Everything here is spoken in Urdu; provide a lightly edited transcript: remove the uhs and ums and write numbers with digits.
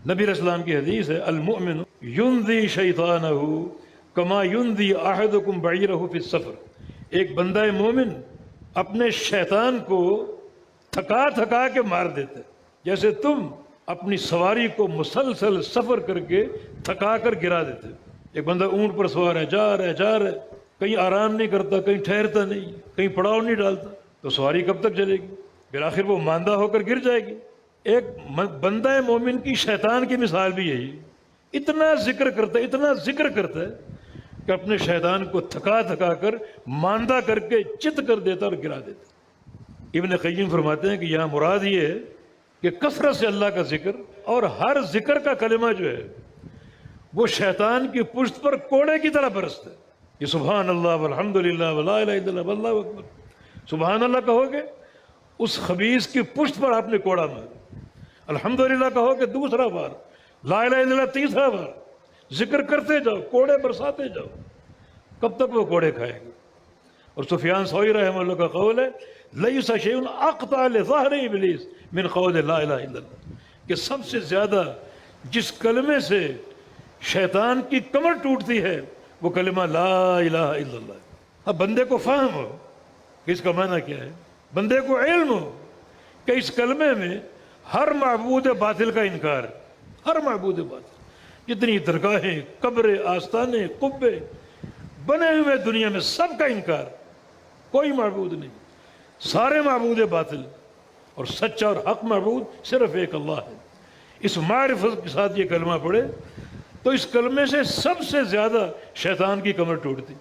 نبی علیہ السلام کی حدیث ہے، المؤمن یندی شیطانہ کما یندی احدکم بعیرہ فی السفر، ایک بندہ مومن اپنے شیطان کو تھکا تھکا کے مار دیتا ہے، جیسے تم اپنی سواری کو مسلسل سفر کر کے تھکا کر گرا دیتے. ایک بندہ اونٹ پر سوار ہے، جا رہا ہے، کہیں آرام نہیں کرتا، کہیں ٹھہرتا نہیں، کہیں پڑاؤ نہیں ڈالتا، تو سواری کب تک چلے گی؟ بالآخر وہ ماندہ ہو کر گر جائے گی. ایک بندہ مومن کی شیطان کی مثال بھی یہی، اتنا ذکر کرتا ہے کہ اپنے شیطان کو تھکا تھکا کر ماندہ کر کے چت کر دیتا اور گرا دیتا. ابن قیم فرماتے ہیں کہ یہاں مراد یہ ہے کہ کثرت سے اللہ کا ذکر، اور ہر ذکر کا کلمہ جو ہے وہ شیطان کی پشت پر کوڑے کی طرح برستا ہے. یہ سبحان اللہ والحمد للہ ولا الہ الا اللہ واللہ اکبر، سبحان اللہ کہو گے اس خبیث کی پشت پر آپ نے کوڑا مارا، الحمدللہ کہو کہ دوسرا بار، لا الہ الا اللہ تیسرا بار، ذکر کرتے جاؤ، کوڑے برساتے جاؤ، کب تک وہ کوڑے کھائے گا؟ اور سفیان ثوری رحمہ اللہ کا قول ہے، لیس شیء اقطع لظہر ابلیس من قول لا الہ الا اللہ، کہ سب سے زیادہ جس کلمے سے شیطان کی کمر ٹوٹتی ہے وہ کلمہ لا الہ الا اللہ. اب بندے کو فہم ہو کہ اس کا معنی کیا ہے، بندے کو علم ہو کہ اس کلمے میں ہر معبود باطل کا انکار ہے، ہر معبود باطل، جتنی درگاہیں، قبریں، آستانے، قبے بنے ہوئے دنیا میں سب کا انکار، کوئی معبود نہیں، سارے معبود باطل، اور سچا اور حق معبود صرف ایک اللہ ہے. اس معرفت کے ساتھ یہ کلمہ پڑھے تو اس کلمے سے سب سے زیادہ شیطان کی کمر ٹوٹتی.